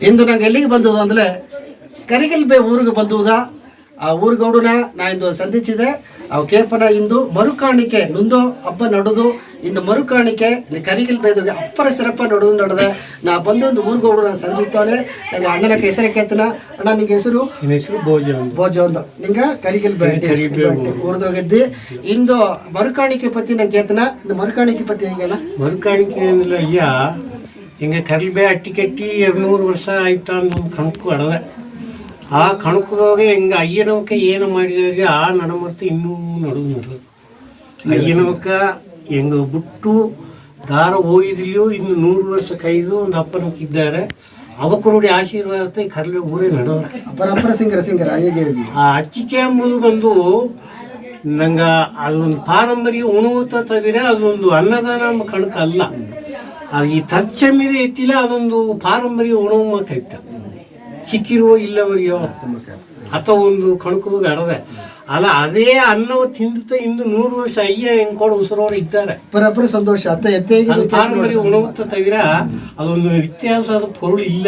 ಇಂದು ನಂಗೆ ಎಲ್ಲಿಗೆ ಬಂದದು ಅಂದರೆ ಕರಿಗಿಲ್ಬೆ ಊರಿಗೆ ಬಂದುವುದಾ ಆ ಊರುಗೌಡನ ನಾ ಇಂದು ಸಂಧಿಸಿದೆ ಅವು ಕೇಪನ ಇಂದು ಮರುಕಾಣಿಕೆ ನುಂದು ಹಬ್ಬ ನಡೆದು ಇಂದು ಮರುಕಾಣಿಕೆ ಕರಿಗಿಲ್ಬೇದಿಗೆ ಅಪ್ಪರ ಸಿರಪ್ಪ ನಡೆದೆ ನಾ ಬಂದು ಒಂದು ಊರುಗೌಡನ ಸಂಜಿತಾನೆ ನಂಗೆ ಅಣ್ಣನ ಹೆಸರು ಕೇತನ ಅಣ್ಣ ನಿಂಗೆ ಹೆಸರು ಭೋಜ ಒಂದು ನಿಂಗೆ ಕರಿಗಿಲ್ಬೆ ಊರ್ದೋಗಿದ್ದಿ ಇಂದು ಮರುಕಾಣಿಕೆ ಪತಿ ನಂಗೆ ಕೇತನ ಇಂದು ಮರುಕಾಣಿಕೆ ಪತಿ ಹೆಂಗೆಲ್ಲ ಮರುಕಾಣಿಕೆ ಅಂದ್ರೆ ಅಯ್ಯ ಹಿಂಗೆ ಕರಿಬೇ ಅಟ್ಟಿ ಕಟ್ಟಿ 200 ವರ್ಷ ಆಯ್ತಾ ಅಂತ ಒಂದು ಕಣಕು ಅಡದೆ ಆ ಕಣಕದಾಗ ಹೆಂಗೆ ಅಯ್ಯನವಕ್ಕ ಏನು ಮಾಡಿದಾಗ ಆ ನಡಮರ್ತಿ ಇನ್ನೂ ನಡೆದು ಅಯ್ಯನವಕ್ಕ ಹೆಂಗೆ ಬಿಟ್ಟು ದಾರ ಹೋಗಿದ್ರಿಯೋ ಇನ್ನು 100 ವರ್ಷ ಕೈದು ಒಂದು ಅಪ್ಪನಕ್ಕಿದ್ದಾರೆ ಅವಕ್ಕೆ ನೋಡಿ ಆಶೀರ್ವಾದ ಕರ್ಲೆ ಊರೇ ನಡೆದ ಅಪ್ಪರ ಸಿಂಗರ ಆ ಅಚ್ಚಿಕೆ ಎಂಬುದು ಬಂದು ನಂಗೆ ಅಲ್ಲೊಂದು ಪಾರಂಪರ್ಯ ಉಣುವುತ ತವಿರ ಅದೊಂದು ಅನ್ನದಾನ ಎಂಬ ಕಣಕ ಅಲ್ಲ ಅದು ಈ ತರ್ಚಮಿದೆ ಎತ್ತಿಲ್ಲ ಅದೊಂದು ಪಾರಂಪರ್ಯ ಉಣವು ಕೈತ ಸಿಕ್ಕಿರುವ ಇಲ್ಲವರಿಯೋ ಅಥವಾ ಒಂದು ಕಣಕದಾಗ ಅಡದೆ ಅಲ್ಲ ಅದೇ ಅನ್ನವು ತಿಂದುತ್ತ ಇಂದು 100 ವರ್ಷ ಅಯ್ಯ ಹೆಂಗೆ ಕೊಡು ಉಸಿರೋರು ಇದ್ದಾರೆ ಪರಪರ ಸಂತೋಷ ಅದು ಪಾರಂಪರ್ಯ ಉಣವುತ್ತ ತವಿರ ಅದೊಂದು ವ್ಯತ್ಯಾಸದ ಪೊರುಳು ಇಲ್ಲ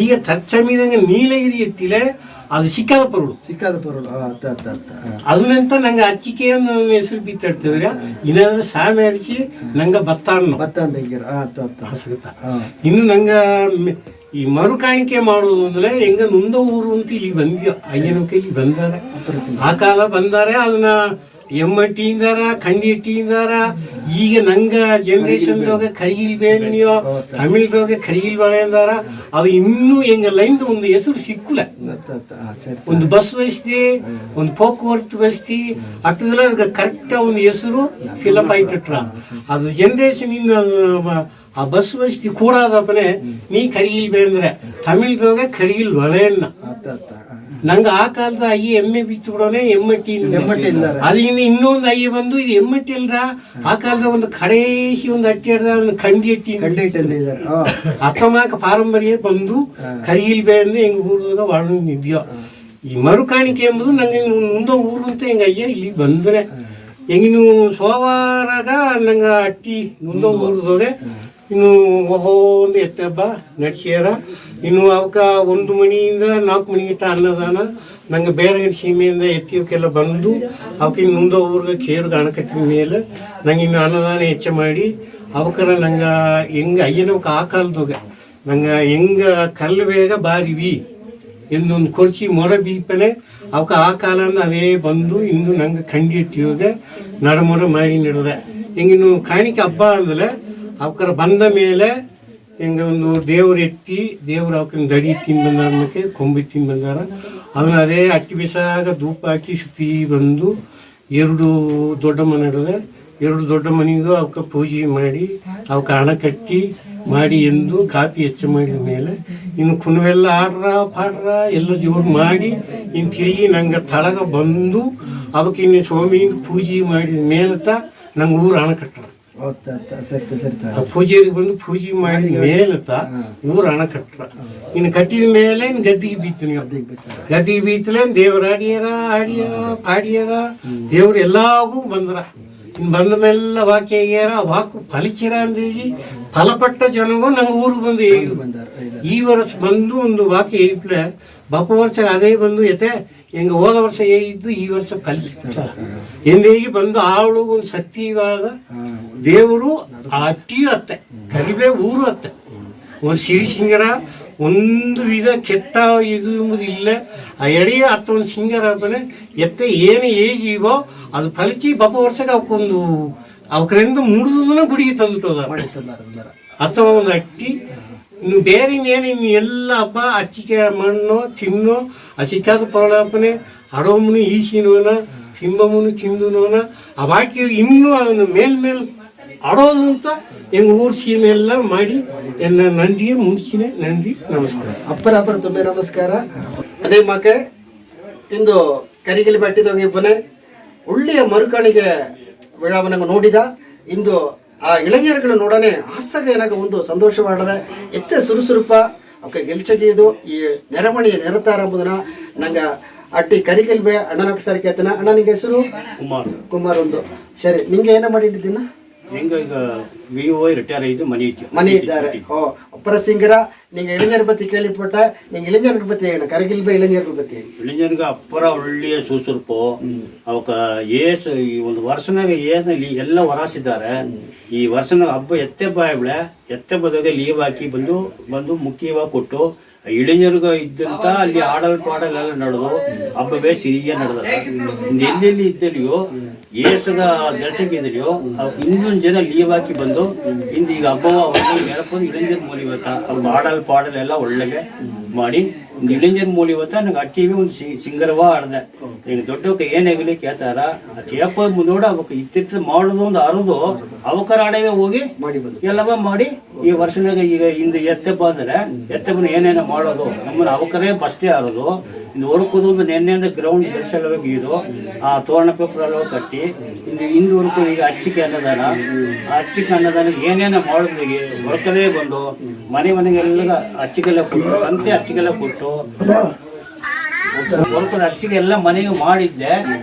ಈಗ ತರ್ಚಮಿದಂಗೆ ನೀಲಗಿರಿ ಎತ್ತಿಲ್ಲ ಅದು ಸಿಕ್ಕಾದ ಪೊರುಳು ಅದನ್ನಂತ ನಂಗೆ ಅಚ್ಚಿಕೆಯನ್ನು ಹೆಸರು ಬಿತ್ತಾಡ್ತಿದ್ರ ಇನ್ನಾದ್ರೆ ಸಾಮೆ ಅರಿಸಿ ನಂಗೆ ಭತ್ತ ಇನ್ನು ನಂಗೆ ಈ ಮರುಕಾಣಿಕೆ ಮಾಡೋದು ಅಂದ್ರೆ ಹೆಂಗ ನೊಂದ ಊರು ಅಂತ ಇಲ್ಲಿ ಬಂದ್ಯೋ ಅಯ್ಯನ ಕೈಲಿ ಬಂದಾರೆ ಆ ಕಾಲ ಬಂದಾರೆ ಅದನ್ನ ಎಮ್ಮಟ್ಟಿಯಿಂದಾರ ಖಂಡಿಟ್ಟಿಯಿಂದಾರ ಈಗ ನಂಗ ಜನರೇಷನ್ದಾಗ ಕರಿಗಿಲ್ ಬೇನಿಯೋ ತಮಿಳ್ದಾಗ ಕರಿಗಿಲ್ ಬಳೆ ಅಂದಾರ ಅದು ಇನ್ನೂ ಹೆಂಗ ಲೈನ್ದು ಒಂದು ಹೆಸರು ಸಿಕ್ಕುಲ್ಲ ಒಂದು ಬಸ್ ವ್ಯವಸ್ಥೆ ಒಂದು ಪೋಕವರ್ತು ವ್ಯವಸ್ಥೆ ಅಟ್ಟದ್ರೆ ಅದಕ್ಕೆ ಕರೆಕ್ಟ್ ಒಂದು ಹೆಸರು ಫಿಲಪ್ ಆಯ್ತಟ್ರ ಅದು ಜನರೇಷನ್ ಇನ್ನು ಆ ಬಸ್ ವ್ಯವಸ್ಥೆ ಕೂಡಾದಪ್ಪನೆ ನೀ ಕರಿಗಿಲ್ ಬೇ ಅಂದ್ರೆ ತಮಿಳ್ದಾಗ ಕರಿಗಿಲ್ ಬಳೆಯನ್ನ ನಂಗೆ ಆ ಕಾಲದ ಅಯ್ಯ ಎಮ್ಮೆ ಬಿಚ್ಚು ಬಿಡೋನೆ ಎಮ್ಮಟ್ಟಿ ಅಲ್ಲಿಂದ ಇನ್ನೊಂದು ಅಯ್ಯ ಬಂದು ಇದು ಎಮ್ಮಟ್ಟಿ ಅಲ್ರ ಆ ಕಾಲದ ಒಂದು ಕಡೇಶಿ ಒಂದು ಅಟ್ಟಿ ಹಿಡ್ದ ಕಂಡಿ ಅಟ್ಟಿ ಅತ್ತಮಾಕ ಪಾರಂಪರ್ಯ ಬಂದು ಕರಿಗಿಲ್ ಬೇ ಅಂದ್ರೆ ಹೆಂಗ್ ಊರ್ದಾಗ ವಾಡಿದ್ಯೋ ಈ ಮರುಕಾಣಿಕೆ ಎಂಬುದು ನಂಗೆ ಮುಂದೆ ಊರು ಅಂತ ಹೆಂಗ ಅಯ್ಯ ಇಲ್ಲಿ ಬಂದ್ರೆ ಹೆಂಗ ನೀವು ಸೋಮವಾರಾಗ ನಂಗೆ ಅಟ್ಟಿ ಮುಂದೆ ಊರ್ದೋಗೆ ಇನ್ನು ಒಂದು ಎತ್ತೆ ಹಬ್ಬ ನಡೆಸ್ಯಾರ ಇನ್ನು ಅವಕ್ಕ 1 ಮಣಿಯಿಂದ 4 ಮಣಿಗಿಟ್ಟ ಅನ್ನದಾನ ನಂಗೆ ಬೇರೆ ಸೀಮೆಯಿಂದ ಎತ್ತಿವಕ್ಕೆಲ್ಲ ಬಂದು ಅವಕ್ಕೆ ಇನ್ನು ಮುಂದೆ ಊರಿಗೆ ಕೇರ್ಗೆ ಅಣಕಟ್ಟಿನ ಮೇಲೆ ನಂಗೆ ಇನ್ನು ಅನ್ನದಾನ ಹೆಚ್ಚು ಮಾಡಿ ಅವಕರ ನಂಗೆ ಹೆಂಗೆ ಅಯ್ಯನವಕ್ಕೆ ಆ ಕಾಲದಾಗ ನಂಗೆ ಹೆಂಗೆ ಕಲ್ಲು ಬೇಗ ಬಾರಿವಿ ಎಂದೊಂದು ಕೊರ್ಚಿ ಮೊರ ಬೀಪನೆ ಅವಕ್ಕೆ ಆ ಕಾಲದಿಂದ ಅದೇ ಬಂದು ಇನ್ನು ನಂಗೆ ಕಂಡಿ ಇಟ್ಟಿವಾಗ ನಡಮೊಡ ಮಾಡಿ ನಡೆದೆ ಹೆಂಗಿನ್ನು ಕಾಣಿಕೆ ಹಬ್ಬ ಅಂದ್ರೆ ಅವಕರ ಬಂದ ಮೇಲೆ ಹಿಂಗೆ ಒಂದು ದೇವ್ರು ಎತ್ತಿ ದೇವ್ರು ಅವಕ್ಕೆ ದಡಿ ತಿಂದು ಬಂದಾರ ಮತ್ತೆ ಕೊಂಬಿ ತಿಂದು ಬಂದಾರ ಅದನ್ನ ಅದೇ ಅಟ್ಟಿ ಬಿಸಾಗ ಧೂಪ ಹಾಕಿ ಸುತ್ತಿ ಬಂದು 2 ದೊಡ್ಡ ಮನೆ ನಡೆದೆ 2 ದೊಡ್ಡ ಮನೆಗೂ ಅವಕ್ಕೆ ಪೂಜೆ ಮಾಡಿ ಅವಕ್ಕೆ ಹಣ ಕಟ್ಟಿ ಮಾಡಿ ಎಂದು ಕಾಪಿ ಹೆಚ್ಚು ಮಾಡಿದ ಮೇಲೆ ಇನ್ನು ಕುಣವೆಲ್ಲ ಆಡ್ರ ಪಾಡ್ರ ಎಲ್ಲ ಜೋರು ಮಾಡಿ ಇನ್ನು ತಿರುಗಿ ನಂಗೆ ತಳಗ ಬಂದು ಅವಕ್ಕೆ ಇನ್ನು ಸ್ವಾಮಿಯಿಂದ ಪೂಜೆ ಮಾಡಿದ ಮೇಲತ್ತ ನಂಗೆ ಊರು ಹಣ ಕಟ್ಟರು ಪೂಜೆಯರಿಗೆ ಬಂದು ಪೂಜೆ ಮಾಡಿದ ಮೇಲತ್ತ ಊರು ಹಣ ಕಟ್ರ ಇನ್ನು ಕಟ್ಟಿದ ಮೇಲೆ ಗದ್ದಿಗೆ ಬೀತು ನೀವು ಗದ್ದಿಗೆ ಬೀತಲೇ ದೇವ್ರ ಆಡಿಯಾರ ಪಾಡಿಯಾರ ದೇವ್ರು ಎಲ್ಲಾಗೂ ಬಂದ್ರ ಇನ್ನು ಬಂದ ಮೇಲೆ ವಾಕ್ಯ ಆಗ್ಯಾರ ವಾಕು ಫಲಿಸಿರ ಅಂದೇಜಿ ಫಲಪಟ್ಟ ಜನಗೂ ನಂಗೆ ಊರಿಗೆ ಬಂದು ಈ ವರ್ಷ ಬಂದು ಒಂದು ವಾಕ್ಯ ಏರಿಪ್ಲೆ ಬಾಪ ವರ್ಷ ಅದೇ ಬಂದು ಎತ್ತೆ ಹೆಂಗೆ ಹೋದ ವರ್ಷ ಹೇಗಿದ್ದು ಈ ವರ್ಷ ಫಲಿಸ್ತ ಎಂದೇಗಿ ಬಂದು ಆವಳು ಒಂದು ಸತ್ಯವಾದ ದೇವರು ಆ ಅಟ್ಟಿಯೂ ಅತ್ತೆ ಕರಿಬೇ ಊರು ಅತ್ತೆ ಒಂದು ಸಿರಿ ಸಿಂಗರ ಒಂದು ವಿಧ ಕೆಟ್ಟ ಇದು ಎಂಬುದು ಇಲ್ಲ ಆ ಎಡೆಯ ಒಂದು ಸಿಂಗರ ಹಬ್ಬನೇ ಎತ್ತೆ ಏನು ಹೇಗಿವೋ ಅದು ಫಲಿಸಿ ಬಾಪ ವರ್ಷಕ್ಕೆ ಅವಕ್ಕೊಂದು ಅವಕರಿಂದ ಮುರಿದನ್ನ ಗುಡಿಗೆ ತಂದುಟ್ಟೋದ ಅಥವಾ ಒಂದು ಅಟ್ಟಿ ಇನ್ನು ಬೇರೆ ಇನ್ನೇನು ಇನ್ನು ಎಲ್ಲ ಹಬ್ಬ ಅಚ್ಚಿಕೆ ಮಣ್ಣು ತಿನ್ನೋ ಅಚಿಕಾದ ಪರಳಪ್ಪನೆ ಅಡೋಮನು ಈಸಿನೋನ ತಿಂಬಮನು ತಿಂದುನೋನ ಆ ಬಾಕಿ ಇನ್ನೂ ಅದನ್ನು ಮೇಲ್ಮೇಲೆ ಆಡೋದು ಅಂತ ಹೆಂಗೆ ಊರು ಸೀಮೆಲ್ಲ ಮಾಡಿ ಎಲ್ಲ ನಂದಿಗೆ ಮುಂಚಿನ ನಂದಿ ನಮಸ್ಕಾರ ಅಪ್ಪರ ತುಂಬೆ ನಮಸ್ಕಾರ ಅದೇ ಮಕ್ಕೆ ಇಂದು ಕರಿಗಿಲಿ ಬಟ್ಟಿದೋಗಿ ಬನೆ ಒಳ್ಳೆಯ ಮರುಕಾಣಿಗೆ ವಿಳಾವಣೆ ನೋಡಿದ ಇಂದು ಆ ಇளைஞர்கள் ನೋಡನೆ ಹಾಸ್ಯಾಗ ಏನಾಗ ಒಂದು ಸಂತೋಷವಾಡದೆ ಎತ್ತೆ ಸುರುಸುರುಪ ಅವಕ್ಕೆ ಗೆಲ್ಚಗಿದು ಈ ನೆರಮಣಿ ನೆರತಾರ ಎಂಬುದನ್ನ ನಂಗೆ ಅಟ್ಟಿ ಕರಿಗಿಲ್ಬೆ ಅಣ್ಣನ ಸರಿ ಕೇಳ್ತಾನ ಅಣ್ಣ ನಿಂಗೆ ಹೆಸರು ಕುಮಾರ್ ಒಂದು ಸರಿ ನಿಂಗೆ ಏನ ಮಾಡಿಟ್ಟಿದ್ದೀನ எங்க இங்க விஓ ரிட்டையர் ஆகிட்டு மணி இದ್ದಾರೆ. ஓ அப்புற சிங்கரா நீங்க இளைஞர் பத்தி கேள்விப்பட்ட, நீங்க இளைஞர்கள் பத்தி என்ன கரிகில் பை இளைஞர்கள் பத்தி? ಇಳಿஞರಿಗೆ ಅಪ್ಪರ ಒಳ್ಳೆಯ ಸುಸುರುಪು ಅವಕ್ಕ ಈ ಒಂದು ವರ್ಷನಾಗ ಏನು ಎಲ್ಲ ಹೊರಾಸಿದ್ದಾರೆ. ಈ ವರ್ಷನಾಗ ಹಬ್ಬ ಎತ್ತೆ ಬಾಯ್ಬಳೆ ಎತ್ತೆ ಬದಾಗ ಲೀವ್ ಹಾಕಿ ಬಂದು ಮುಖ್ಯವಾಗಿ ಕೊಟ್ಟು ಇಳಿஞರಿಗೆ ಇದ್ದಂತ ಅಲ್ಲಿ ಆಡಲ್ ಪಾಡಲೆಲ್ಲ ನಡೆದು ಹಬ್ಬವೇ ಸಿರಿಯ ನಡೆದ. ಎಲ್ಲೆಲ್ಲಿ ಇದ್ದಲ್ಲಿಯೋ ಏಸಗ ಕೆಲಸಕ್ಕೆ ಇದ್ದಲ್ಲಿಯೋ ಇನ್ನೊಂದು ಜನ ಲೀವ್ ಹಾಕಿ ಬಂದು ಇಂದು ಈಗ ಹಬ್ಬ ನೆನಪು ಇಳಿஞர் ಮೂಲಿವತ್ತ ಹಬ್ಬ ಆಡಲ್ ಪಾಡಲೆಲ್ಲ ಒಳ್ಳೆಗೆ ಮಾಡಿ ಇಳಿஞர் ಮೂಲಿವತ್ತ ನಂಗೆ ಅಟ್ಟಿಗೆ ಒಂದು ಸಿಂಗರವ ಆಡ್ದೆ. ಈಗ ದೊಡ್ಡವಕ್ಕೆ ಏನಾಗಲಿ ಕೇಳ್ತಾರ ಕೇಪ ನೋಡ ಅವಕ್ಕೆ ಇತ್ತಿತ್ತ ಮಾಡೋದು ಒಂದು ಅರುದು ಅವಕರ ಆಡವೆ ಹೋಗಿ ಎಲ್ಲವ ಮಾಡಿ ಈ ವರ್ಷನಾಗ ಈಗ ಇಂದು ಎತ್ತಬ್ಬ ಅಂದ್ರೆ ಎತ್ತಬ್ಬನ ಏನೇನೋ ಮಾಡೋದು ನಮ್ಮನ್ನ ಅವಕರೇ ಬಸ್ಟೇ ಆರೋದು. ಇನ್ನು ಹೊರಕೋದು ಒಂದು ನೆನ್ನೆಯಿಂದ ಗ್ರೌಂಡ್ ಕೆಲಸ ಗೀದು ಆ ತೋರಣ ಪೇಪರ್ ಎಲ್ಲ ಕಟ್ಟಿ ಇಂದು ಹೊರಕು ಈಗ ಅಚ್ಚಿಕೆ ಅನ್ನದಾನ ಆ ಅಚ್ಚಿಕೆ ಅನ್ನದಾನಕ್ಕೆ ಏನೇನೋ ಮಾಡೋದಿಗೆ ಹೊರಕಲೇ ಬಂದು ಮನೆಗೆಲ್ಲ ಅಚ್ಚಿಗೆಲ್ಲ ಕೊಟ್ಟು ಸಂತೆ ಅಚ್ಚಿಗೆಲ್ಲ ಕೊಟ್ಟು ಹೊರಕದ ಅಚ್ಚಿಗೆಲ್ಲ ಮನೆಗೆ ಮಾಡಿದ್ದೆ.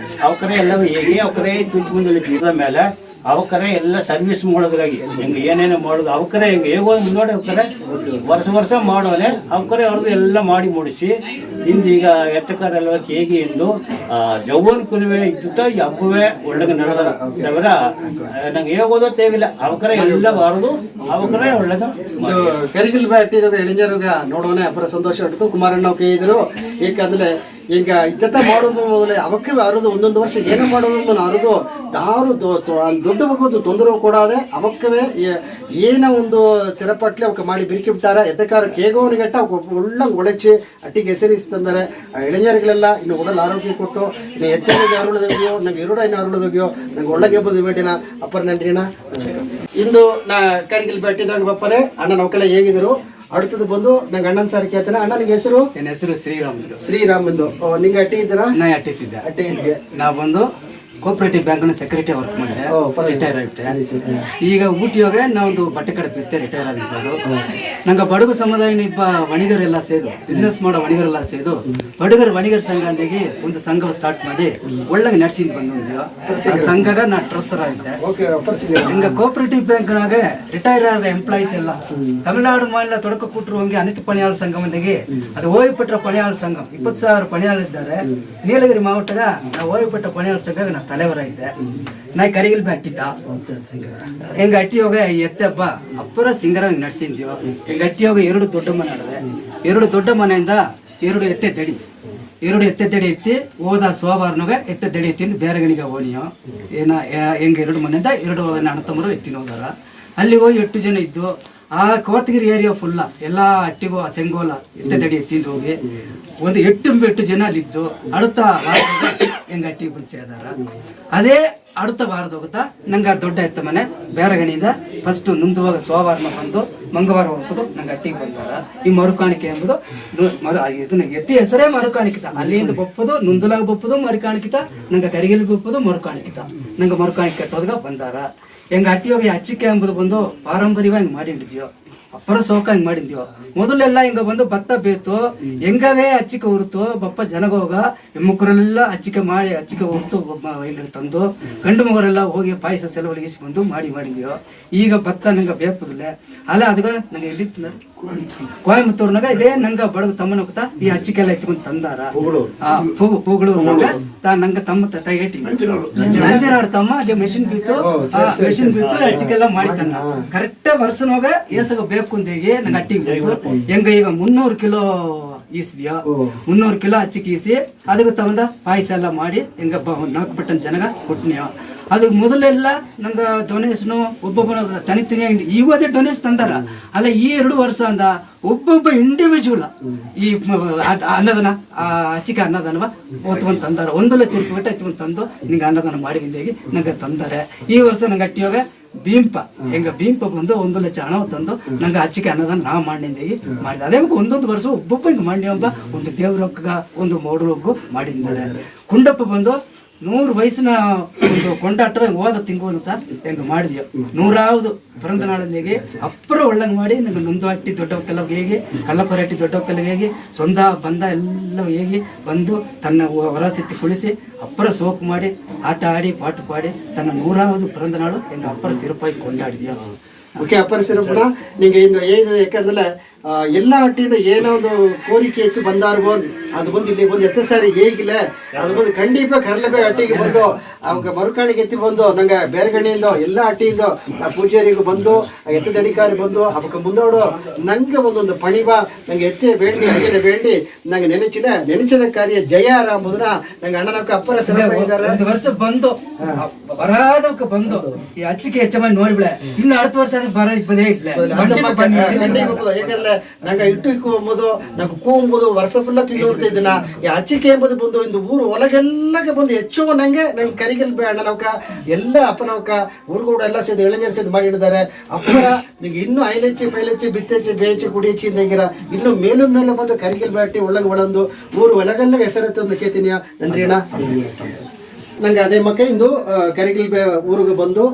ಅವಕರೇ ಎಲ್ಲ ಹೇಗೆ ಅವಕರೇ ತುಚ್ಚು ಮುಂದೆ ಮೇಲೆ ಅವಕರೇ ಎಲ್ಲ ಸರ್ವಿಸ್ ಮಾಡೋದ್ರಾಗಿ ಹೆಂಗೆ ಏನೇನೋ ಮಾಡೋದು ಅವಕರೇ ಹೆಂಗೆ ಹೇಗೋ ನೋಡಿ ಅವಕರೇ ವರ್ಷ ಮಾಡೋನೆ ಅವಕರೇ ಅವ್ರದ್ದು ಎಲ್ಲ ಮಾಡಿ ಮುಡಿಸಿ ಇಂದು ಈಗ ಎತ್ತಕಾರೆಲ್ಲ ಹೇಗೆ ಎಂದು ಜೌವನ್ ಕುಲುವೆ ಇದ್ದುತ್ತ ಈ ಹಬ್ಬವೇ ಒಳ್ಳೆಗೆ ನಡೆದವರ ನಂಗೆ ಹೇಗೋದೋ ತೇವಿಲ್ಲ ಅವಕರೇ ಎಲ್ಲ ಬಾರದು ಅವಕರೇ ಒಳ್ಳೆದು ಕರಿಗಿಲ್ ಬ್ಯಾಟಿದಾಗ ಇಳಿஞರುಗ ನೋಡೋಣ ಅಪರ ಸಂತೋಷ ಇಡ್ತು ಕುಮಾರಣ್ಣ ಕೈ ಇದ್ರು ಏಕಂದ್ರೆ ಈಗ ಇತ್ತ ಮಾಡೋದು ಮೊದಲೇ ಅವಕ್ಕೆ ಅರುದು ಒಂದೊಂದು ವರ್ಷ ಏನು ಮಾಡೋದು ಅರುದು ದಾರು ದೊಡ್ಡ ಮಗುದು ತೊಂದರೆ ಕೊಡಾದೆ ಅವಕ್ಕವೇ ಏನ ಒಂದು ಸಿರಪಟ್ಲೆ ಅವಕ್ಕೆ ಮಾಡಿ ಬಿರಿಕಿ ಬಿಟ್ಟಾರ ಎದ್ದಕಾರ ಕೇಗೋನಿಗಟ್ಟ ಒಳ್ಳೆ ಒಳಚಿ ಅಟ್ಟಿಗೆ ಹೆಸರಿಸ್ತಂದರೆ ಇளைஞர்களೆಲ್ಲ ಇನ್ನು ಉಡಲ್ ಆರೋಗ್ಯ ಕೊಟ್ಟು ಇನ್ನು ಎತ್ತರಿಗೆ ಅರುಳದೋಗ್ಯೋ ನಂಗೆ ಇರುಡ ಇನ್ನು ಅರುಳದೋಗ್ಯೋ ನಂಗೆ ಒಳ್ಳೆಗೆ ಬಂದು ಬೇಟಿನ ಅಪ್ಪರ ನನ್ರಿನ ಇಂದು ನಾ ಕರಿಗಿಲ್ ಬೆಟ್ಟಿದಾಗ ಬಪ್ಪನೆ ಅಣ್ಣ ನೌಕೆಲ್ಲ ಹೇಗಿದ್ರು அடுத்தது ಬಂದು ನಂಗೆ ಅಣ್ಣನ ಸಾರಿ ಕೇಳ್ತಾನೆ. ಅಣ್ಣ ನಿಂಗೆ ಹೆಸರು? ನನ್ನ ಹೆಸರು ಶ್ರೀರಾಮ್. ಶ್ರೀರಾಮಂದು. ನಿಂಗೆ ಅಟ್ಟಿ ಇದ್ದೀರಾ? ನಾ ಅಟ್ಟಿದ್ದೆ. ಅಟ್ಟಿ ಇದ್ದೆ. ನಾ ಬಂದು ಕೋಆಪರೇಟಿವ್ ಬ್ಯಾಂಕ್ನ ಸೆಕ್ರೆಟರಿ ವರ್ಕ್ ಮಾಡಿದೆ, ರಿಟೈರ್ ಆಗ್ಬಿಟ್ಟೆ. ಈಗ ಊಟಿಯೋಗೆ ನಾವೊಂದು ಬಟ್ಟೆ ಕಡೆ ಬಿತ್ತೆ ರಿಟೈರ್ ಆಗಿದ್ದು. ನಂಗೆ ಬಡಗು ಸಮುದಾಯನ ಇಬ್ಬ ವಣಿಗರೆಲ್ಲ ಸೇದು ಬಿಸ್ನೆಸ್ ಮಾಡೋ ವಣಿಗರೆಲ್ಲ ಸೇದು ವಣಿಗರ ಸಂಘ ಅಂದಾಗಿ ಒಂದು ಸಂಘ ಸ್ಟಾರ್ಟ್ ಮಾಡಿ ಒಳ್ಳೆಗೆ ನಡ್ಸಿದ್ ಬಂದಿದ್ದೀವಿ. ಆ ಸಂಘಗ ನಾ ಟ್ರಸ್ಟರ್ ಆಗಿದ್ದೆ. ಹಿಂಗ ಕೋಆಪರೇಟಿವ್ ಬ್ಯಾಂಕ್ನಾಗ ರಿಟೈರ್ ಆದ ಎಂಪ್ಲಾಯೀಸ್ ಎಲ್ಲ ತಮಿಳುನಾಡು ಮಾநில தொடக்க கூட்டுறவு வங்கி அனைத்து பணியாளர் சங்கம் வந்தகி அது ஓய்வு பெற்ற பணியாளர் சங்கம் 20,000 பணியாளர் ಇದ್ದಾರೆ. ನೀಲಗಿರಿ ಮಾವಟ್ಟಗ ನಾ ಓய்வு பெற்ற பணியாளர் ಸಂಘ ನಾ தலைவராಗಿದ್ದೆ. ನಾ ಕರಿಗಿಲ್ ಬ್ಯಾಟಿದ್ದ ಹೆಂಗ ಅಟ್ಟಿಯೋಗ ಎತ್ತೆ ಹಬ್ಬ ಅಪ್ಪರ ಸಿಂಗರಾಗಿ ನಡೆಸಿದ್ಯೋ. ಹೆಂಗ ಅಟ್ಟಿಯೋಗ 2 ದೊಡ್ಡ ಮನೆ ನಡೆದೆ. 2 ದೊಡ್ಡ ಮನೆಯಿಂದ 2 ಎತ್ತೆ ದಡಿ ಎತ್ತಿ ಹೋದ ಸೋಮವಾರನಾಗ ಎತ್ತೆ ದಡಿ ಎತ್ತಿ ಬೇರೆ ಗಣಿಗೆ ಹೋನಿಯೋ ಏನ ಹೆಂಗೆ 2 ಮನೆಯಿಂದ 2 ಅಣ್ಣ ತಮ್ಮರು ಎತ್ತಿನ ಹೋದಾರ. ಅಲ್ಲಿ ಹೋಗಿ 8 ಜನ ಇದ್ದು ಆ ಕೋತಗಿರಿ ಏರಿಯಾ ಫುಲ್ಲ ಎಲ್ಲ ಅಟ್ಟಿಗೂ ಸೆಂಗೋಲ ಎತ್ತದಡಿ ಎತ್ತಿಂದು ಹೋಗಿ ಒಂದು 8 ಜನ ಅಲ್ಲಿದ್ದು அடுத்த ಹೆಂಗ ಅಟ್ಟಿಗೆ ಬಂದು ಸೇದಾರ. ಅದೇ அடுத்த ವಾರದ ಹೋಗುತ್ತಾ ನಂಗೆ ದೊಡ್ಡ ಎತ್ತ ಮನೆ ಬೇರಗಣಿಯಿಂದ ಫಸ್ಟ್ ನುಂದುವಾಗ ಸೋಮವಾರನ ಬಂದು ಮಂಗಳವಾರ ಹೋಗ್ಬೋದು ನಂಗೆ ಅಟ್ಟಿಗೆ ಬಂದಾರ. ಈ ಮರುಕಾಣಿಕೆ ಎಂಬುದು ಇದನ್ನ ಎತ್ತಿ ಹೆಸರೇ ಮರುಕಾಣಿಕಿತ. ಅಲ್ಲಿಂದ ಬಪ್ಪದು ನುಂದುಲಾಗ ಬಪ್ಪದು ಮರುಕಾಣಿಕಿತ, ನಂಗೆ ಕರಿಗಿಲ್ ಬಪ್ಪದು ಮರುಕಾಣಿಕಿತ. ನಂಗೆ ಮರುಕಾಣಿಕೆ ಕಟ್ಟೋದಾಗ ಬಂದಾರ. ಹೆಂಗ ಅಟ್ಟಿಯೋಗಿ ಅಚ್ಚಿಕೆ ಎಂಬುದು ಬಂದು ಪಾರಂಪರ್ಯವಾಗಿ ಮಾಡಿದ್ಯೋ ಅಪ್ಪರ ಸೋಕ ಹಿಂಗ್ ಮಾಡಿದ್ಯೋ. ಮೊದಲೆಲ್ಲ ಹಿಂಗ ಬಂದು ಭತ್ತ ಬೇತು ಹೆಂಗವೇ ಅಚ್ಚಿಕೆ ಹುರ್ತು ಬಪ್ಪ ಜನಗೋಗ ಹೆಮ್ಮಕ್ಕರೆಲ್ಲ ಅಚ್ಚಿಕೆ ಮಾಡಿ ಅಚ್ಚಿಕೆ ಹುರ್ತು ಹಿಂಗ ತಂದು ಗಂಡು ಮಗರೆಲ್ಲ ಹೋಗಿ ಪಾಯಸ ಸೆಲವಳಿಗಿಸಿ ಬಂದು ಮಾಡಿದ್ಯೋ. ಈಗ ಭತ್ತ ನಂಗೆ ಬೇಪುದಿಲ್ಲ ಅಲ್ಲ ಅದಗ ನಂಗೆ ಎಲ್ಲಿ ಕೊಯಮತ್ತೂರ್ನಾಗ ಇದೇ ನಂಗ ಬಡಗ ತಮ್ಮನ ಹೋಗ್ತಾ ಈ ಅಚ್ಚಿಕೆಲ್ಲ ಎತ್ಕೊಂಡ್ ತಂದಾರ. ಪೂಗಳೂರ್ನಾಗ ನಂಗ ತಮ್ಮ ತೈಗಟ್ಟಿ ನಂಜನಾಡು ತಮ್ಮ ಅದೇ ಮೆಷಿನ್ ಬೀತು ಅಚ್ಚಿಕೆಲ್ಲ ಮಾಡಿ ತನ್ನ ಕರೆಕ್ಟ್ ವರ್ಷನೋಗ ಏಸಗ ಬೇಕು ಅಂದೇಗಿ ನಂಗೆ ಅಟ್ಟಿಗೆ ಬಂತು. ಹೆಂಗ ಈಗ 300 ಕಿಲೋ ಈಸಿದ್ಯಾ 300 ಕಿಲೋ ಅಚ್ಚಿಗೆ ಈಸಿ ಅದಕ್ಕೆ ತಗೊಂಡ ಪಾಯಸ ಎಲ್ಲ ಮಾಡಿ ಹೆಂಗ 4 ಪಟ್ಟನ್ ಜನಗ ಕೊಟ್ನಿಯ. ಅದಕ್ಕೆ ಮೊದಲೆಲ್ಲ ನಂಗೆ ಡೊನೇಷನ್ ಒಬ್ಬೊಬ್ಬನ ತನಿತೀನಿ ಈಗ ಅದೇ ಡೊನೇಷನ್ ತಂದಾರ ಅಲ್ಲ. ಈ 2 ವರ್ಷ ಅಂದ ಒಬ್ಬೊಬ್ಬ ಇಂಡಿವಿಜುವಲ್ ಈ ಅನ್ನದಾನ ಅಚ್ಚಿಕೆ ಅನ್ನದಾನವ ಓದ್ಕೊಂಡು ತಂದಾರ. 1 ಲಕ್ಷ ರೂಪಾಯಿ ಎತ್ಕೊಂಡು ತಂದು ನಿಂಗೆ ಅನ್ನದಾನ ಮಾಡಿ ಬಂದೇಗಿ ನಂಗೆ ತಂದಾರೆ. ಈ ವರ್ಷ ನಂಗೆ ಅಟ್ಟಿಯೋಗ ಭೀಂಪ ಹೆಂಗ ಭೀಂಪ ಬಂದು 1 ಲಕ್ಷ ಹಣ ತಂದು ನಂಗೆ ಅಚ್ಚಿಕೆ ಅನ್ನದಾನ ನಾ ಮಾಡಿದ್ದೇಗಿ ಮಾಡಿದೆ. ಅದೇ ಒಂದೊಂದು ವರ್ಷ ಒಬ್ಬೊಬ್ಬ ಹಿಂಗೆ ಮಾಡಿ ಒಂದು ದೇವ್ರೊಕ್ಕ ಒಂದು ಮೋಡ್ರೊಗ್ಗು ಮಾಡಿದ್ದಾರೆ. ಕುಂಡಪ್ಪ ಬಂದು 100 ವಯಸ್ಸಿನ ಒಂದು ಕೊಂಡಾಟ ಹೋದ ತಿಂಗು ಅಂತ ಹೆಂಗೆ ಮಾಡಿದ್ಯೋ 100வது பிறந்த நாளிಗೆ ಅಪ್ಪರ ಒಳ್ಳಂಗೆ ಮಾಡಿ ನಂಗೆ ನೊಂದು ಅಟ್ಟಿ ದೊಡ್ಡವಕ್ಕೆಲ್ಲ ಹೇಗೆ ಕಲ್ಲಪರಟ್ಟಿ ದೊಡ್ಡವಕ್ಕೆಲ್ಲ ಹೇಗೆ ಸೊಂದ ಬಂದ ಎಲ್ಲ ಹೇಗೆ ಬಂದು ತನ್ನ ಹೊರ ಸಿತ್ತಿ ಕುಳಿಸಿ ಅಪ್ಪರ ಸೋಕು ಮಾಡಿ ಆಟ ಆಡಿ ಪಾಟು ಪಾಡಿ ತನ್ನ 100வது பிறந்த நாಳು ಹೆಂಗೆ ಅಪ್ಪರ ಸಿರಪಾಯಿ ಕೊಂಡಾಡಿದ್ಯೋ. ಓಕೆ ಅಪ್ಪರ ಸಿರಪ್ಪನ ನಿಂಗೆ ಇಂದು ಏದು ಯಾಕಂದ್ರೆ ಎಲ್ಲ ಹಟ್ಟಿಯಿಂದ ಏನೋ ಒಂದು ಕೋರಿಕೆ ಹೆಚ್ಚು ಬಂದಾರ್ಗೋ ಅದು ಬಂದು ಇಲ್ಲಿ ಬಂದು ಎತ್ತ ಸಾರಿ ಹೇಗಿಲ್ಲ ಅದು ಬಂದು ಖಂಡಿತ ಕರ್ಲಬೇ ಹಟ್ಟಿಗೆ ಬಂದು ಅವಾಗ ಮರುಕಾಣಿಗೆ ಎತ್ತಿ ಬಂದು ನಂಗೆ ಬೇರೆ ಕಡೆಯಿಂದ ಎಲ್ಲ ಹಟ್ಟಿಯಿಂದ ಪೂಜಾರಿಗೂ ಬಂದು ಎತ್ತದ ಅಧಿಕಾರಿ ಬಂದು ಅವಕ್ಕೆ ಮುಂದೋಡು ನಂಗೆ ಒಂದೊಂದು ಪಣಿವ ನಂಗೆ ಎತ್ತೆ ಬೇಡಿ ಹಾಗೆ ಬೇಡಿ ನಂಗೆ ನೆನೆಚಿದ ಕಾರ್ಯ ಜಯ ಅಂಬುದನ್ನ ನಂಗೆ ಅಣ್ಣನಕ್ಕ ಅಪ್ಪರ ಸಿರಪ್ಪ ಇದ್ದಾರೆ. ಒಂದು ವರ್ಷ ಬಂದು ಬರಾದವಕ್ಕೆ ಬಂದು ಈ ಅಚ್ಚಿಗೆ ಹೆಚ್ಚ ಮಾಡಿ ನೋಡಿಬಿಳೆ ಇನ್ನು அடுத்த ವರ್ಷ ಬರ ಇಪ್ಪದೇ ಇಟ್ಲೆ ಯಾಕಂದ್ರೆ ನಂಗೆ ಇಟ್ಟು ಎಂಬುದು ನಂಗೆ ಕೂ ಎಂಬುದು ವರ್ಷ ಫುಲ್ಲ ತಿನ್ನೋಡ್ತಾ ಇದ್ದೀನ ಈ ಅಚ್ಚಿಕೆ ಎಂಬುದು ಬಂದು ಇಂದು ಊರು ಒಳಗೆಲ್ಲಗೆ ಬಂದು ಹೆಚ್ಚು ನಂಗೆ ಕರಿಗಲ್ ಅಣ್ಣನವಕ ಎಲ್ಲ ಅಪ್ಪನವಕ ಊರುಗೂಡ ಎಲ್ಲ ಸೇರಿ ಎಳೆನೀರು ಸೇರಿ ಮಾಡಿದ್ದಾರೆ. ಅಪ್ಪನ ನಿಂಗೆ ಇನ್ನೂ ಐಲೆಚ್ಚಿ ಪೈಲೆಚ್ಚಿ ಬಿತ್ತೆಚ್ಚಿ ಬೇಚಿ ಕುಡಿಯಚ್ಚಿ ಇಂದಂಗಿರ ಇನ್ನು ಮೇಲೆ ಬಂದು ಕರಿಗಲ್ ಬ್ಯಾಟಿ ಒಳಗೆ ಒಳಂದು ಊರು ಒಳಗೆಲ್ಲ ಹೆಸರೆತ್ತು ಅಂತ ಕೇಳ್ತೀನಿ. ನನ್ರಿ ಅಣ್ಣ ನಂಗೆ ಅದೇ ಮಕ್ಕ ಇಂದು ಕರಿಗಲ್ ಊರಿಗೆ ಬಂದು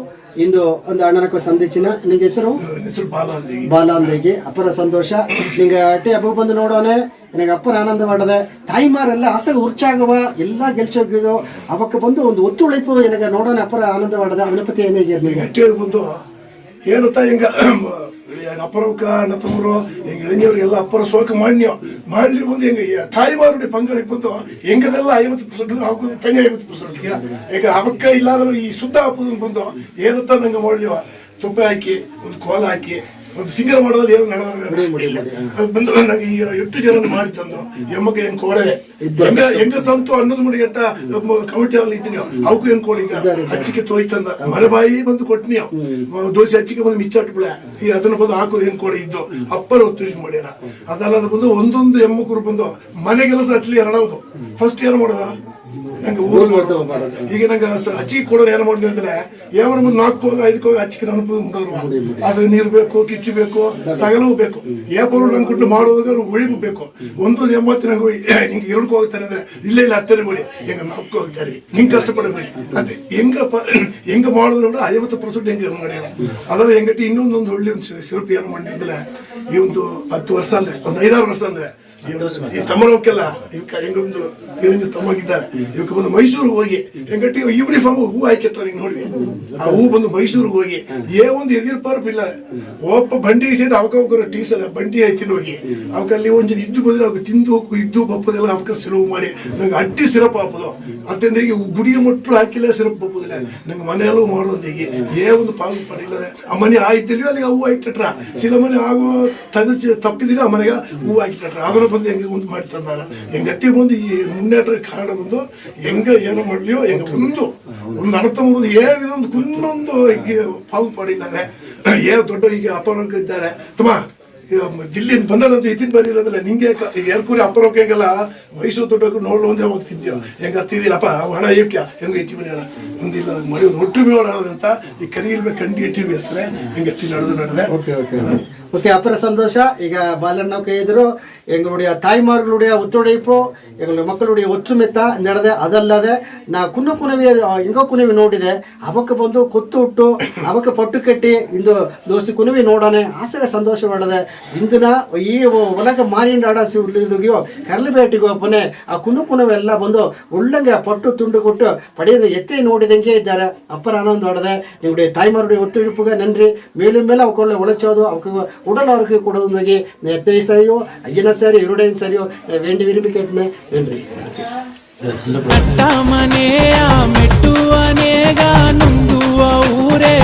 ಇಂದು ಒಂದು ಅಣ್ಣನಕ್ಕ ಸಂದೇಚಿನ ನಿಂಗೆ ಹೆಸರು ಬಾಲಾಂದೇಗಿ ಅಪ್ಪರ ಸಂತೋಷ ನಿಂಗೆ ಅಟ್ಟೆ ಹಬ್ಬ ಬಂದು ನೋಡೋನೆ ನನಗೆ ಅಪ್ಪರ ಆನಂದ ಮಾಡದೆ ತಾಯಿಮಾರೆಲ್ಲ ಆಸೆಗೆ ಉರ್ಚಾಗುವ ಎಲ್ಲ ಗೆಲ್ಸೋಗಿದ್ದು ಅವಕ್ಕೆ ಬಂದು ಒಂದು ಒತ್ತು ಉಳಿಪು ನನಗೆ ನೋಡೋಣ ಅಪ್ಪರ ಆನಂದ ಮಾಡದೆ ಅದನ್ನ ಪತಿ ಏನಾಗಿ ಬಂದು ಏನಂತ ಹಿಂಗ ಅಪ್ಪರವಕ್ಕ ಅಣ್ಣ ತಮ್ಮರು ಹೆಂಗ ಇಳಿഞ്ഞവರಿಗೆಲ್ಲ ಅಪ್ಪರ ಸೋಕ ಮಾಡ್ಲಿ ಬಂದು ಹೆಂಗ ತಾಯಿಮಾರುಡಿ ಪಂಗಳಿಗೆ ಬಂದು ಹೆಂಗದೆಲ್ಲ 50% ಹಾಕೋದು ತಂಗಿ 50% ಈಗ ಅವಕ್ಕ ಇಲ್ಲಾದ್ರೂ ಈ ಸುದ್ದ ಹಾಕೋದು ಬಂದು ಏನಂತ ನಂಗೆ ಮಾಡ್ಲಿವ ತುಪ್ಪ ಹಾಕಿ ಒಂದು ಕೋಲ ಹಾಕಿ ಒಂದು ಸಿಂಗರ್ ಮಾಡೋದ್ರಲ್ಲಿ ಏನು ನಡೆದ ಅದು ಬಂದು ನಂಗೆ ಈ 8 ಜನ ಮಾಡಿ ತಂದು ಎಮ್ಮಕ್ಕೆ ಹೆಂಗ್ ಕೋಡರೆ ಹೆಂಗ ಸಂತು ಅನ್ನೋದು ಮುಡಿಗೆಟ್ಟ ಕಮಿಟಿ ಅಲ್ಲಿ ಇದ್ದೀನಿ ಅವಕ್ಕೂ ಹೆಂಗ್ ಕೋಡಿದ್ದ ಅಚ್ಚಿಗೆ ತೋಯ್ತಂದ ಮರಬಾಯಿ ಬಂದು ಕೊಟ್ನಿ ದೋಸೆ ಅಚ್ಚಿಗೆ ಬಂದು ಮಿಚ್ಚಾಟ್ಬಿಳೆ ಈ ಅದನ್ನ ಬಂದು ಹಾಕೋದು ಹೆಂಗ್ ಕೋಡಿ ಇದ್ದು ಅಪ್ಪರ ಒತ್ತು ಮಾಡ್ಯಾರ ಅದಲ್ಲ ಬಂದು ಒಂದೊಂದು ಎಮ್ಮಕ್ಕರು ಬಂದು ಮನೆ ಕೆಲಸ ಅಟ್ಲಿ ಹರಡೋದು ಫಸ್ಟ್ ಏನು ಮಾಡೋದ ನಂಗೆ ಊರು ಈಗ ನಂಗೆ ಅಚ್ಚಿಗೆ ಕೊಡೋರು ಏನು ಮಾಡಿ ಅಂದ್ರೆ ಏಮನ ಮುಂದೆ 4 ಹೋಗಿ 5 ಹೋಗಿ ಅಚ್ಚಿಗೆ ನನಗೆ ಅದ್ರ ನೀರು ಬೇಕು ಕಿಚ್ಚು ಬೇಕು ಸಗಲವು ಬೇಕು ಏಪರು ನಂಗೆ ಕೊಟ್ಟು ಮಾಡೋದಾಗ ಉಳಿಬೇಕು ಬೇಕು ಒಂದು ಎಮ್ಮತ್ತು ನಂಗೆ ನಿಂಗೆ 2 ಹೋಗ್ತಾನೆ ಅಂದ್ರೆ ಇಲ್ಲ 10 ಮಾಡಿ ಹೆಂಗ 4 ಹೋಗ್ತಾರೆ ನಿಂಗೆ ಕಷ್ಟಪಡಬೇಡಿ ಅದೇ ಹೆಂಗ ಮಾಡಿದ್ರು ಕೂಡ 50% ಹೆಂಗೆ ಮಾಡ್ಯಾರ ಅದರ ಹೆಂಗಟ್ಟಿ ಇನ್ನೊಂದೊಂದು ಒಳ್ಳೆ ಒಂದು ಶಿಲ್ಪಿ ಏನು ಮಾಡಿದ್ರೆ ಈ ಒಂದು 10 ವರ್ಷ ಅಂದ್ರೆ ಒಂದು 5-6 ವರ್ಷ ಅಂದ್ರೆ ಈ ತಮ್ಮನವಕ್ಕೆಲ್ಲ ಹೆಂಗೊಂದು ತಿಳಿದು ತಮ್ಮಗಿದ್ದಾರೆ ಇವಕ್ಕೆ ಬಂದು ಮೈಸೂರಿಗೆ ಹೋಗಿ ಹೆಂಗಟ್ಟಿ ಯೂನಿಫಾರ್ಮ್ ಹೂ ಹಾಕಿರ್ತಾರೆ ಹಿಂಗೆ ನೋಡಿ ಆ ಹೂ ಬಂದು ಮೈಸೂರಿಗೆ ಹೋಗಿ ಒಂದು ಎದಿರ್ಪಾರ್ಪ್ ಇಲ್ಲ ಒಬ್ಬ ಬಂಡಿ ಸೇರಿ ಅವಕಾಶ ಟೀಸಲ್ಲ ಬಂಡಿ ಆಯ್ತಿನ ಹೋಗಿ ಅವಕ್ಕಲ್ಲಿ ಒಂದು ಇದ್ದು ಬಂದ್ರೆ ಅವ್ಕೆ ತಿಂದು ಇದ್ದು ಬಪ್ಪದೆಲ್ಲ ಅವಕಾಶ ಸಿರವು ಮಾಡಿ ನಂಗೆ ಅಟ್ಟಿ ಸಿರಪ್ ಹಾಕೋದು ಅತ್ಯಂತ ಹೀಗೆ ಗುಡಿಗೆ ಮಟ್ಟರು ಹಾಕಿಲ್ಲ ಸಿರಪ್ ಬಪ್ಪದಿಲ್ಲ ನಂಗೆ ಮನೆಯಲ್ಲೂ ಮಾಡೋದು ಹೀಗೆ ಒಂದು ಪಾಲು ಪಡಿಲ್ಲದೆ ಆ ಮನೆ ಆಯ್ತಿಲ್ವೋ ಅಲ್ಲಿ ಹೂ ಹಾಕಿಟ್ರ ಸಿಲ ಮನೆ ಆಗೋ ತಪ್ಪಿದಿಲ್ಲ ಆ ಮನೆಗೆ ಹೂ ಹಾಕಿಟ್ರ ಅದರ ಬಂದು ಹೆಂಗೆ ಒಂದು ಮಾಡಿ ತಂದಾರ ಹೆಂಗಟ್ಟಿ ಬಂದು ಈ ಮುನ್ನೇಟ್ರ ಕಾರಣ ಬಂದು ಹೆಂಗ ಏನು ಮಾಡ್ಲಿಯೋ ಹೆಂಗ ಒಂದು ಅರ್ಥ ಮಾಡೋದು ಏನಿದೊಂದು ಕುನ್ನೊಂದು ಹೀಗೆ ಪಾಲು ಪಡಿಲ್ಲದೆ ದೊಡ್ಡ ಹೀಗೆ ಅಪರಾಧ ಇದ್ದಾರೆ ತಮ್ಮ ಜಿಲ್ಲೆಯಿಂದ ಬಂದಂತೂ ಇತ್ತಿನ ಬರಲಿಲ್ಲ ಅಂದ್ರೆ ನಿಂಗೆ ಈಗ ಎಲ್ಕೂರಿ ಅಪ್ಪರೋಕೆ ಹೆಂಗಲ್ಲ ವಯಸ್ಸು ದೊಡ್ಡ ನೋಡ್ಲು ಒಂದೇ ಹೋಗ್ತಿದ್ಯೋ ಹೆಂಗೆ ಹತ್ತಿದಿಲ್ಲಪ್ಪ ಹಣ ಏಕ್ಯ ಹೆಂಗೆ ಎತ್ತಿ ಮನೆ ಹಣ ಒಂದಿಲ್ಲ ಮಡಿ ಒಟ್ಟು ಮಾಡೋದಂತ ಈ ಕರಿಗಿಲ್ಬೇಕು ಕಂಡು ಎಟ್ಟಿ ಬೇಸ್ತಾರೆ ಹೆಂಗೆ ಎತ್ತಿ ನಡೆದೆ ಓಕೆ ಅಪ್ಪರ ಸಂತೋಷ. ಈಗ ಬಾಲಣ್ಣ ಕೈದ್ರು எங்களுடைய தாய்மார்களுடைய ஒத்துழைப்பு எங்களுடைய மக்களுடைய ஒற்றுமைத்த ನಡೆದೆ. ಅದಲ್ಲದೆ ನಾ ಕುನವಿ ಹಿಂಗ ಕುನವಿ ನೋಡಿದೆ ಅವಕ್ಕೆ ಬಂದು ಕೊತ್ತು ಹುಟ್ಟು ಅವಕ್ಕೆ ಪಟ್ಟು ಕಟ್ಟಿ ಇಂದು ದೋಸೆ ಕುನವಿ ನೋಡೋಣ ಆಸೆಗೆ ಸಂತೋಷ ಮಾಡಿದೆ. ಇಂದಿನ ಈ ಒಳಗೆ ಮಾರಿನ ಆಡಿದೆಯೋ ಕರ್ಲಬೇಟಿಗೂ ಅಪ್ಪನೆ ಆ ಕುನವಿ ಎಲ್ಲ ಬಂದು ಒಳ್ಳಂಗೆ ಪಟ್ಟು ತುಂಡು ಕೊಟ್ಟು ಪಡೆಯದ ಎತ್ತಿ ನೋಡಿದಂಗೆ ಇದ್ದಾರೆ. ಅಪ್ಪರ ಆನಂದ ಹೊಡೆದೆ. ನಿಮ್ಮடைய தாய்மாருடைய ஒத்துழைப்புಗೆ நன்றி. மேலும் மேலும் அவக்குள்ள உழைச்சோதோ அவக்கு உடல் அவருக்கு கொடுவதாகி எத்தை சரியோ ஐயன சரி இவருடைய சரியோ வேண்டி விரும்பி கேட்டேன். நன்றி. ಮೆಟ್ಟುವನೇಗ ನುಂದುವ ಊರೇ